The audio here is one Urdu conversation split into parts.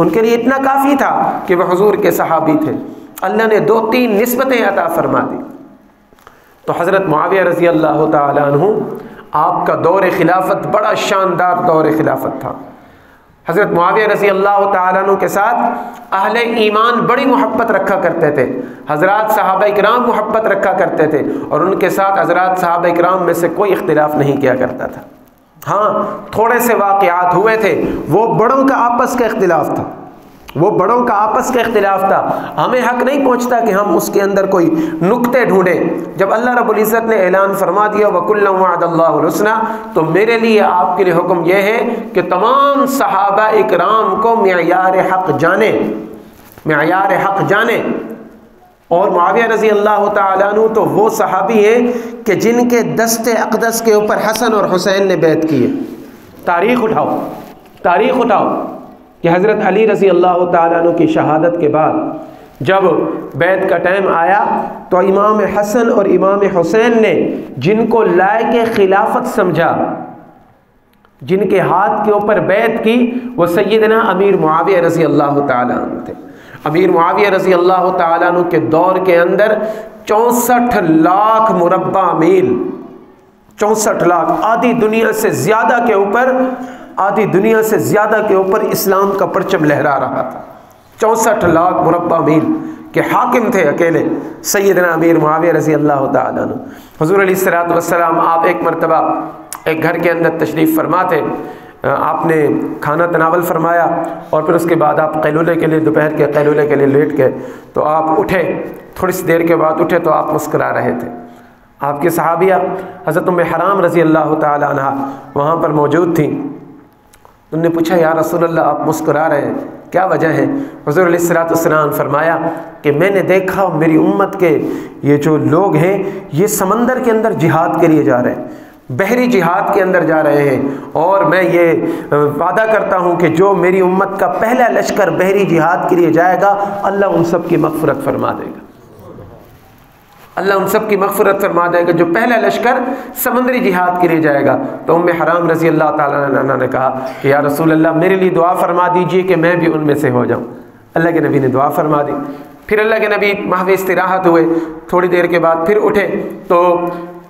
ان کے لیے اتنا کافی تھا کہ وہ حضور کے صحابی تھے۔ اللہ نے 2-3 نسبتیں عطا فرما دی۔ تو حضرت معاویہ رضی اللہ تعالیٰ عنہ، آپ کا دور خلافت بڑا شاندار دور خلافت تھا۔ حضرت معاویہ رضی اللہ تعالیٰ عنہ کے ساتھ اہل ایمان بڑی محبت رکھا کرتے تھے، حضرات صحابہ کرام محبت رکھا کرتے تھے، اور ان کے ساتھ حضرات صحابہ کرام میں سے کوئی اختلاف نہیں کیا کرتا تھا۔ ہاں، تھوڑے سے واقعات ہوئے تھے، وہ بڑوں کا آپس کا اختلاف تھا، وہ بڑوں کا آپس کا اختلاف تھا۔ ہمیں حق نہیں پہنچتا کہ ہم اس کے اندر کوئی نکتے ڈھونڈیں۔ جب اللہ رب العزت نے اعلان فرما دیا وَكُلًّا وَعَدَ اللَّهُ الْحُسْنَىٰ، تو میرے لیے، آپ کے لیے حکم یہ ہے کہ تمام صحابہ اکرام کو معیار حق جانیں، معیار حق جانیں۔ اور معاویہ رضی اللہ تعالیٰ عنہ تو وہ صحابی ہیں کہ جن کے دست اقدس کے اوپر حسن اور حسین نے بیعت کی ہے۔ تاریخ اٹھاؤ، تاریخ اٹھاؤ کہ حضرت علی رضی اللہ تعالیٰ عنہ کی شہادت کے بعد جب بیعت کا ٹائم آیا تو امام حسن اور امام حسین نے جن کو لائق خلافت سمجھا، جن کے ہاتھ کے اوپر بیعت کی، وہ سیدنا امیر معاویہ رضی اللہ تعالیٰ عنہ تھے۔ امیر معاویہ رضی اللہ تعالیٰ عنہ کے دور کے اندر 64 لاکھ مربع میل، 64 لاکھ، آدھی دنیا سے زیادہ کے اوپر، آدھی دنیا سے زیادہ کے اوپر اسلام کا پرچم لہرا رہا تھا۔ 64 لاکھ مربع میل کے حاکم تھے اکیلے سیدنا امیر معاویہ رضی اللہ تعالیٰ عنہ۔ حضور علیہ الصلوۃ والسلام، آپ ایک مرتبہ ایک گھر کے اندر تشریف فرما تھے، آپ نے کھانا تناول فرمایا اور پھر اس کے بعد آپ قیلولے کے لیے، دوپہر کے قیلولے کے لیے لیٹ گئے، تو آپ اٹھے، تھوڑی سی دیر کے بعد اٹھے تو آپ مسکرا رہے تھے۔ آپ کی صحابیہ حضرت ام حرام رضی اللہ تعالیٰ عنہ وہاں پر موجود تھیں۔ انہوں نے پوچھا یا رسول اللہ آپ مسکرا رہے ہیں، کیا وجہ ہے؟ حضور علیہ الصلوۃ والسلام فرمایا کہ میں نے دیکھا میری امت کے یہ جو لوگ ہیں یہ سمندر کے اندر جہاد کے لیے جا رہے ہیں، بحری جہاد کے اندر جا رہے ہیں، اور میں یہ وعدہ کرتا ہوں کہ جو میری امت کا پہلا لشکر بحری جہاد کے لیے جائے گا اللہ ان سب کی مغفرت فرما دے گا، اللہ ان سب کی مغفرت فرما دے گا جو پہلا لشکر سمندری جہاد کے لیے جائے گا۔ تو ام حرام رضی اللہ تعالیٰ عنہ نے کہا کہ یا رسول اللہ میرے لیے دعا فرما دیجئے کہ میں بھی ان میں سے ہو جاؤں۔ اللہ کے نبی نے دعا فرما دی۔ پھر اللہ کے نبی محو استراحت ہوئے، تھوڑی دیر کے بعد پھر اٹھے تو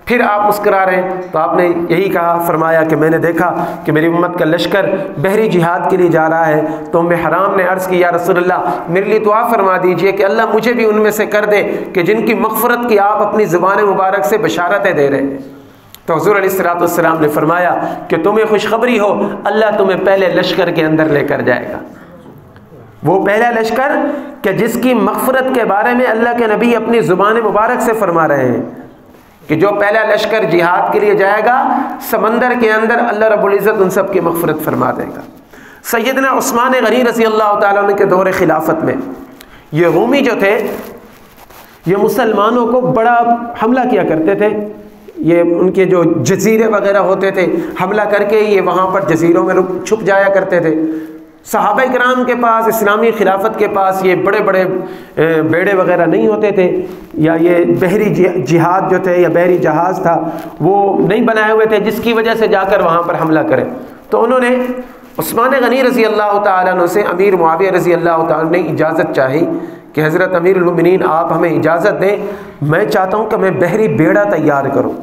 پھر آپ مسکرا رہے ہیں، تو آپ نے یہی کہا، فرمایا کہ میں نے دیکھا کہ میری امت کا لشکر بحری جہاد کے لیے جا رہا ہے۔ تو ام حرام نے عرض کی یا رسول اللہ میرے لیے دعا فرما دیجئے کہ اللہ مجھے بھی ان میں سے کر دے کہ جن کی مغفرت کی آپ اپنی زبان مبارک سے بشارتیں دے رہے ہیں۔ تو حضور علیہ الصلوۃ والسلام نے فرمایا کہ تمہیں خوشخبری ہو، اللہ تمہیں پہلے لشکر کے اندر لے کر جائے گا۔ وہ پہلا لشکر کہ جس کی مغفرت کے بارے میں اللہ کے نبی اپنی زبان مبارک سے فرما رہے ہیں کہ جو پہلا لشکر جہاد کے لیے جائے گا سمندر کے اندر اللہ رب العزت ان سب کی مغفرت فرما دے گا۔ سیدنا عثمان غنی رضی اللہ تعالیٰ عنہ کے دور خلافت میں یہ رومی جو تھے یہ مسلمانوں کو بڑا حملہ کیا کرتے تھے، یہ ان کے جو جزیرے وغیرہ ہوتے تھے حملہ کر کے یہ وہاں پر جزیروں میں چھپ جایا کرتے تھے۔ صحابہ کرام کے پاس، اسلامی خلافت کے پاس یہ بڑے بڑے بیڑے وغیرہ نہیں ہوتے تھے، یا یہ بحری جہاد جو تھے یا بحری جہاز تھا وہ نہیں بنائے ہوئے تھے جس کی وجہ سے جا کر وہاں پر حملہ کرے۔ تو انہوں نے عثمان غنی رضی اللہ تعالیٰ عنہ سے امیر معاویہ رضی اللہ تعالیٰ عنہ نے اجازت چاہی کہ حضرت امیر المؤمنین آپ ہمیں اجازت دیں، میں چاہتا ہوں کہ میں بحری بیڑا تیار کروں،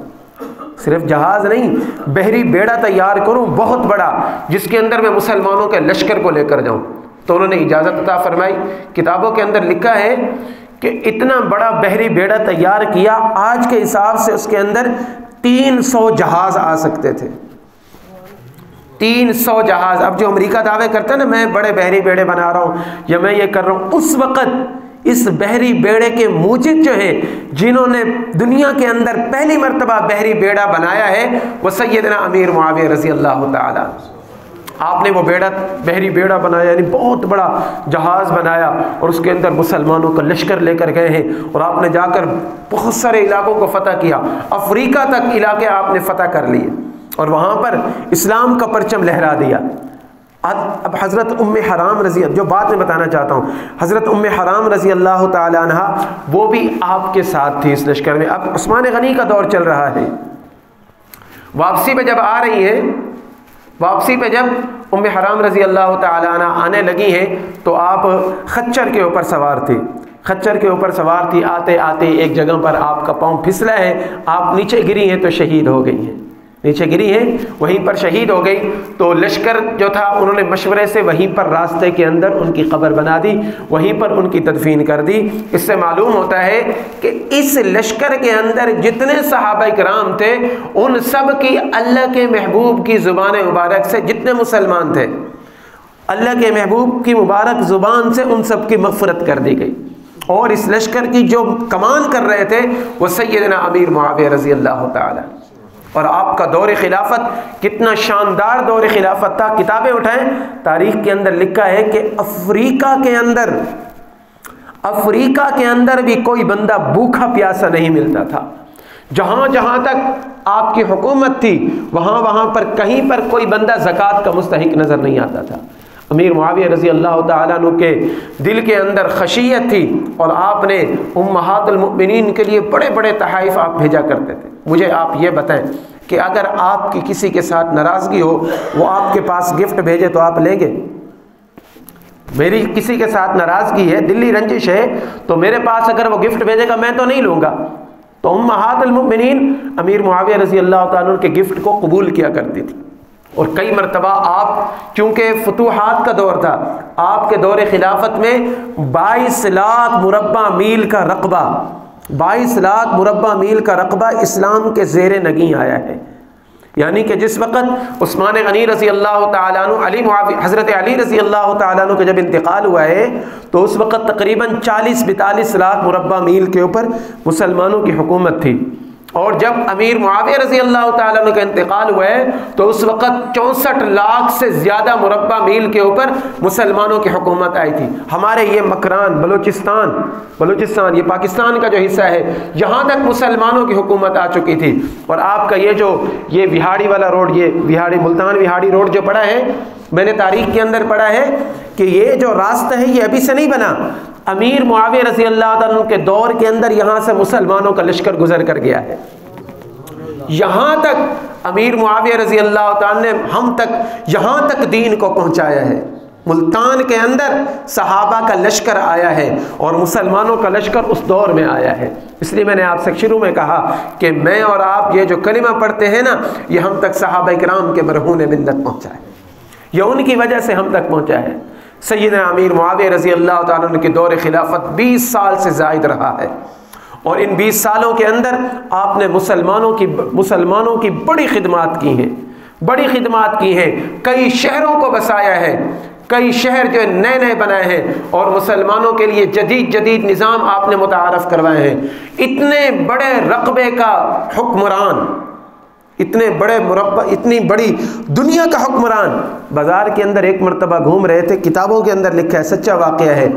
صرف جہاز نہیں بحری بیڑا تیار کروں بہت بڑا، جس کے اندر میں مسلمانوں کے لشکر کو لے کر جاؤں۔ تو انہوں نے اجازت عطا فرمائی۔ کتابوں کے اندر لکھا ہے کہ اتنا بڑا بحری بیڑا تیار کیا، آج کے حساب سے اس کے اندر 300 جہاز آ سکتے تھے، 300 جہاز۔ اب جو امریکہ دعوے کرتا ہے نا میں بڑے بحری بیڑے بنا رہا ہوں یا میں یہ کر رہا ہوں، اس وقت اس بحری بیڑے کے موجد جو ہیں جنہوں نے دنیا کے اندر پہلی مرتبہ بحری بیڑا بنایا ہے وہ سیدنا امیر معاویہ رضی اللہ تعالیٰ۔ آپ نے وہ بحری بیڑا بنایا، یعنی بہت بڑا جہاز بنایا اور اس کے اندر مسلمانوں کا لشکر لے کر گئے ہیں، اور آپ نے جا کر بہت سارے علاقوں کو فتح کیا، افریقہ تک علاقے آپ نے فتح کر لیے اور وہاں پر اسلام کا پرچم لہرا دیا۔ اب حضرت ام حرام رضی، جو بات میں بتانا چاہتا ہوں، حضرت ام حرام رضی اللہ تعالی عنہ وہ بھی آپ کے ساتھ تھی اس لشکر میں۔ اب عثمان غنی کا دور چل رہا ہے، واپسی پہ جب آ رہی ہیں، واپسی پہ جب حرام رضی اللہ تعالیٰ عنہ آنے لگی ہیں تو آپ خچر کے اوپر سوار تھی، خچر کے اوپر سوار تھی، آتے آتے ایک جگہ پر آپ کا پاؤں پھسلا ہے، آپ نیچے گری ہیں تو شہید ہو گئی ہیں، نیچے گری ہیں وہیں پر شہید ہو گئی۔ تو لشکر جو تھا انہوں نے مشورے سے وہیں پر راستے کے اندر ان کی قبر بنا دی، وہیں پر ان کی تدفین کر دی۔ اس سے معلوم ہوتا ہے کہ اس لشکر کے اندر جتنے صحابہ کرام تھے ان سب کی اللہ کے محبوب کی زبان مبارک سے، جتنے مسلمان تھے اللہ کے محبوب کی مبارک زبان سے ان سب کی مغفرت کر دی گئی۔ اور اس لشکر کی جو کمان کر رہے تھے وہ سیدنا امیر معاویہ رضی اللہ تعالی، اور آپ کا دور خلافت کتنا شاندار دور خلافت تھا۔ کتابیں اٹھائیں، تاریخ کے اندر لکھا ہے کہ افریقہ کے اندر بھی کوئی بندہ بھوکا پیاسا نہیں ملتا تھا۔ جہاں جہاں تک آپ کی حکومت تھی وہاں پر کہیں پر کوئی بندہ زکوٰۃ کا مستحق نظر نہیں آتا تھا۔ امیر معاویہ رضی اللہ تعالیٰ عنہ کے دل کے اندر خشیت تھی، اور آپ نے امہات المؤمنین کے لیے بڑے بڑے تحائف آپ بھیجا کرتے تھے۔ مجھے آپ یہ بتائیں کہ اگر آپ کی کسی کے ساتھ ناراضگی ہو، وہ آپ کے پاس گفٹ بھیجے تو آپ لیں گے؟ میری کسی کے ساتھ ناراضگی ہے، دلی رنجش ہے، تو میرے پاس اگر وہ گفٹ بھیجے گا میں تو نہیں لوں گا۔ تو امہات المؤمنین امیر معاویہ رضی اللہ تعالیٰ عنہ کے گفٹ کو قبول کیا کرتی تھی۔ اور کئی مرتبہ آپ، چونکہ فتوحات کا دور تھا، آپ کے دور خلافت میں 22 لاکھ مربع میل کا رقبہ، 22 لاکھ مربع میل کا رقبہ اسلام کے زیر نگیں آیا ہے۔ یعنی کہ جس وقت عثمان غنی رضی اللہ تعالیٰ عنہ، حضرت علی رضی اللہ تعالیٰ عنہ کا جب انتقال ہوا ہے تو اس وقت تقریباً 40-42 لاکھ مربع میل کے اوپر مسلمانوں کی حکومت تھی، اور جب امیر معاویہ رضی اللہ تعالیٰ عنہ کا انتقال ہوا ہے تو اس وقت 64 لاکھ سے زیادہ مربع میل کے اوپر مسلمانوں کی حکومت آئی تھی۔ ہمارے یہ مکران بلوچستان یہ پاکستان کا جو حصہ ہے، یہاں تک مسلمانوں کی حکومت آ چکی تھی۔ اور آپ کا یہ وہاڑی والا روڈ، یہ ملتان وہاڑی روڈ جو پڑا ہے، میں نے تاریخ کے اندر پڑھا ہے کہ یہ جو راستہ ہے یہ ابھی سے نہیں بنا، امیر معاویہ رضی اللہ تعالیٰ عنہ کے دور کے اندر یہاں سے مسلمانوں کا لشکر گزر کر گیا ہے۔ یہاں تک امیر معاویہ رضی اللہ تعالیٰ نے ہم تک یہاں تک دین کو پہنچایا ہے۔ ملتان کے اندر صحابہ کا لشکر آیا ہے اور مسلمانوں کا لشکر اس دور میں آیا ہے۔ اس لیے میں نے آپ سے شروع میں کہا کہ میں اور آپ یہ جو کلمہ پڑھتے ہیں نا، یہ ہم تک صحابہ کرام کے مرہون ملت پہنچا ہے، یہ ان کی وجہ سے ہم تک پہنچا ہے۔ سیدنا امیر معاویہ رضی اللہ تعالیٰ عنہ کے دور خلافت 20 سال سے زائد رہا ہے، اور ان 20 سالوں کے اندر آپ نے مسلمانوں کی بڑی خدمات کی ہیں، کئی شہروں کو بسایا ہے، کئی شہر جو نئے بنائے ہیں، اور مسلمانوں کے لیے جدید نظام آپ نے متعارف کروائے ہیں۔ اتنے بڑے رقبے کا حکمران، اتنے بڑے مربع، اتنی بڑی دنیا کا حکمران، بازار کے اندر ایک مرتبہ گھوم رہے تھے، کتابوں کے اندر لکھا ہے، سچا واقعہ ہے،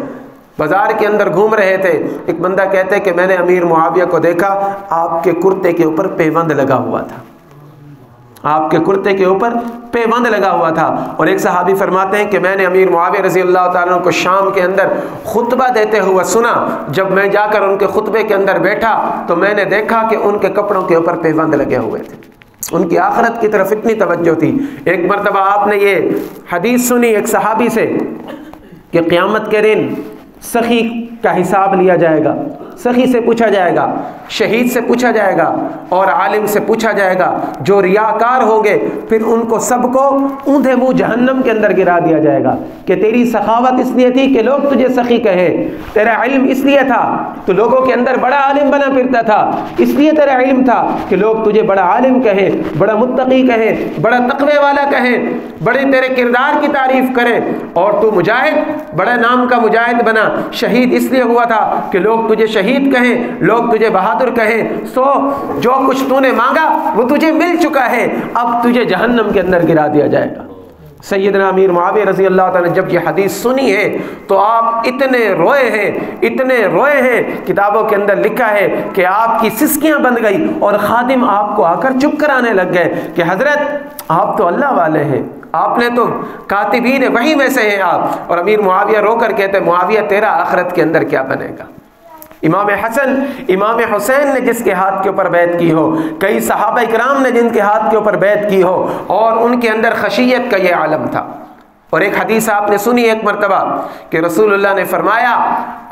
بازار کے اندر گھوم رہے تھے، ایک بندہ کہتے ہیں کہ میں نے امیر معاویہ کو دیکھا، آپ کے کرتے کے اوپر پیوند لگا ہوا تھا، آپ کے کرتے کے اوپر پیوند لگا ہوا تھا۔ اور ایک صحابی فرماتے ہیں کہ میں نے امیر معاویہ رضی اللہ تعالیٰ عنہ کو شام کے اندر خطبہ دیتے ہوئے سنا، جب میں جا کر ان کے خطبے کے اندر بیٹھا تو میں نے دیکھا کہ ان کے کپڑوں کے اوپر پیوند لگے ہوئے تھے، ان کی آخرت کی طرف اتنی توجہ تھی۔ ایک مرتبہ آپ نے یہ حدیث سنی ایک صحابی سے کہ قیامت کے دن سخی کا حساب لیا جائے گا، سخی سے پوچھا جائے گا، شہید سے پوچھا جائے گا، اور عالم سے پوچھا جائے گا۔ جو ریاکار ہوں گے پھر ان کو سب کو اوندھے منہ جہنم کے اندر گرا دیا جائے گا کہ تیری سخاوت اس لیے تھی کہ لوگ تجھے سخی کہیں، تیرا علم اس لیے تھا تو لوگوں کے اندر بڑا عالم بنا پھرتا تھا، اس لیے تیرا علم تھا کہ لوگ تجھے بڑا عالم کہیں، بڑا متقی کہیں، بڑا تقوی والا کہیں، بڑے تیرے کردار کی تعریف کریں، اور تو مجاہد، بڑا نام کا مجاہد بنا۔ شہید اس لیے ہوا تھا کہ لوگ تجھے شہید کہیں، لوگ تجھے بہادر کہیں۔ سو جو کچھ تو نے مانگا وہ تجھے مل چکا ہے، اب تجھے جہنم کے اندر گرا دیا جائے گا۔ سیدنا امیر معاویہ رضی اللہ تعالیٰ نے جب یہ حدیث سنی ہے تو آپ اتنے روئے ہیں، کتابوں کے اندر لکھا ہے کہ آپ کی سسکیاں بند گئی، اور خادم آپ کو آ کر چپ کرانے لگ گئے کہ حضرت آپ تو اللہ والے ہیں، آپ نے تو کاتبین وحی میں سے ہیں آپ۔ اور امیر معاویہ رو کر کہتے ہیں معاویہ تیرا آخرت کے اندر کیا بنے گا، امام حسن امام حسین نے جس کے ہاتھ کے اوپر بیعت کی ہو، کئی صحابہ اکرام نے جن کے ہاتھ کے اوپر بیعت کی ہو، اور ان کے اندر خشیت کا یہ عالم تھا۔ اور ایک حدیث آپ نے سنی ایک مرتبہ کہ رسول اللہ نے فرمایا،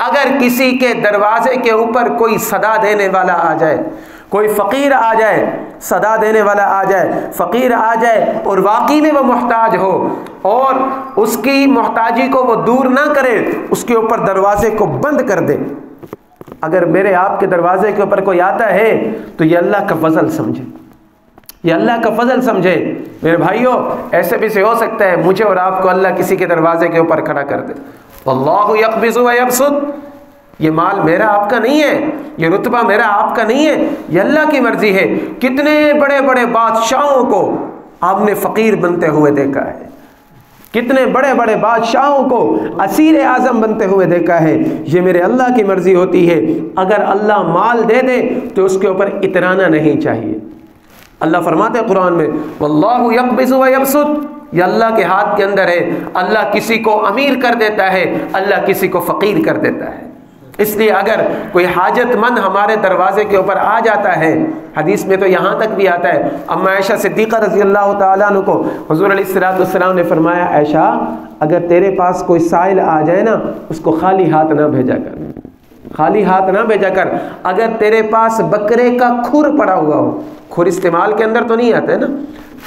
اگر کسی کے دروازے کے اوپر کوئی صدا دینے والا آ جائے، کوئی فقیر آ جائے، صدا دینے والا آ جائے، فقیر آ جائے اور واقعی میں وہ محتاج ہو اور اس کی محتاجی کو وہ دور نہ کرے، اس کے اوپر دروازے کو بند کر دے۔ اگر میرے آپ کے دروازے کے اوپر کوئی آتا ہے تو یہ اللہ کا فضل سمجھے، یہ اللہ کا فضل سمجھے۔ میرے بھائیوں، ایسے بھی سے ہو سکتا ہے مجھے اور آپ کو اللہ کسی کے دروازے کے اوپر کھڑا کر دے۔ واللہ یقبض و یبسط، یہ مال میرا آپ کا نہیں ہے، یہ رتبہ میرا آپ کا نہیں ہے، یہ اللہ کی مرضی ہے۔ کتنے بڑے بڑے بادشاہوں کو آپ نے فقیر بنتے ہوئے دیکھا ہے، کتنے بڑے بڑے بادشاہوں کو اسیر اعظم بنتے ہوئے دیکھا ہے۔ یہ میرے اللہ کی مرضی ہوتی ہے۔ اگر اللہ مال دے دے تو اس کے اوپر اترانا نہیں چاہیے۔ اللہ فرماتے ہیں قرآن میں، واللہ یقبض و یبسط، یہ اللہ کے ہاتھ کے اندر ہے۔ اللہ کسی کو امیر کر دیتا ہے، اللہ کسی کو فقیر کر دیتا ہے۔ اس لیے اگر کوئی حاجت مند ہمارے دروازے کے اوپر آ جاتا ہے، حدیث میں تو یہاں تک بھی آتا ہے، اما عائشہ صدیقہ رضی اللہ تعالیٰ عنہ کو حضور علیہ السلام نے فرمایا، عائشہ اگر تیرے پاس کوئی سائل آ جائے نا، اس کو خالی ہاتھ نہ بھیجا کر، خالی ہاتھ نہ بھیجا کر۔ اگر تیرے پاس بکرے کا کھر پڑا ہوا ہو، کھر استعمال کے اندر تو نہیں آتا ہے نا،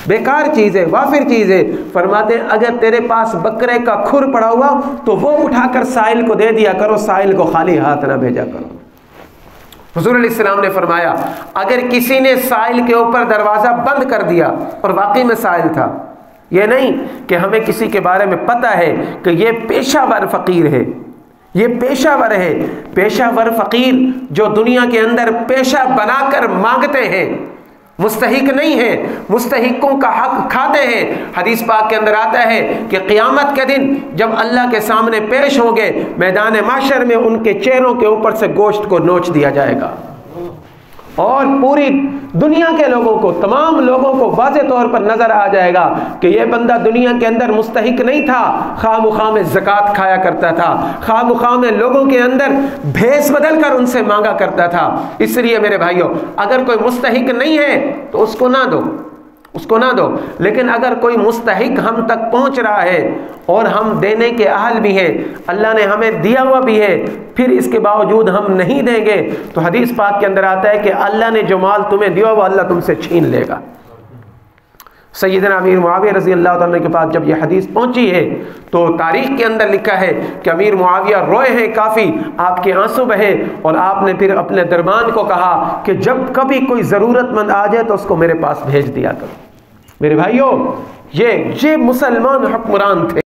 بیکار چیز ہے، وافر چیز ہے، فرماتے ہیں اگر تیرے پاس بکرے کا کھر پڑا ہوا تو وہ اٹھا کر سائل کو دے دیا کرو، سائل کو خالی ہاتھ نہ بھیجا کرو۔ حضور علیہ السلام نے فرمایا، اگر کسی نے سائل کے اوپر دروازہ بند کر دیا اور واقعی میں سائل تھا، یہ نہیں کہ ہمیں کسی کے بارے میں پتہ ہے کہ یہ پیشہ ور فقیر ہے، یہ پیشہ ور ہے، پیشہ ور فقیر جو دنیا کے اندر پیشہ بنا کر مانگتے ہیں، مستحق نہیں ہے، مستحقوں کا حق کھاتے ہیں۔ حدیث پاک کے اندر آتا ہے کہ قیامت کے دن جب اللہ کے سامنے پیش ہوں گے، میدان محشر میں ان کے چہروں کے اوپر سے گوشت کو نوچ دیا جائے گا، اور پوری دنیا کے لوگوں کو، تمام لوگوں کو واضح طور پر نظر آ جائے گا کہ یہ بندہ دنیا کے اندر مستحق نہیں تھا، خواہ مخواہ میں زکوٰۃ کھایا کرتا تھا، خواہ مخواہ میں لوگوں کے اندر بھیس بدل کر ان سے مانگا کرتا تھا۔ اس لیے میرے بھائیوں، اگر کوئی مستحق نہیں ہے تو اس کو نہ دو، اس کو نہ دو، لیکن اگر کوئی مستحق ہم تک پہنچ رہا ہے اور ہم دینے کے اہل بھی ہیں، اللہ نے ہمیں دیا ہوا بھی ہے، پھر اس کے باوجود ہم نہیں دیں گے تو حدیث پاک کے اندر آتا ہے کہ اللہ نے جو مال تمہیں دیا وہ اللہ تم سے چھین لے گا۔ سیدنا امیر معاویہ رضی اللہ تعالیٰ کے پاس جب یہ حدیث پہنچی ہے تو تاریخ کے اندر لکھا ہے کہ امیر معاویہ روئے ہیں، کافی آپ کے آنسو بہے، اور آپ نے پھر اپنے دربان کو کہا کہ جب کبھی کوئی ضرورت مند آ جائے تو اس کو میرے پاس بھیج دیا کرو۔ میرے بھائیوں، یہ مسلمان حکمران تھے۔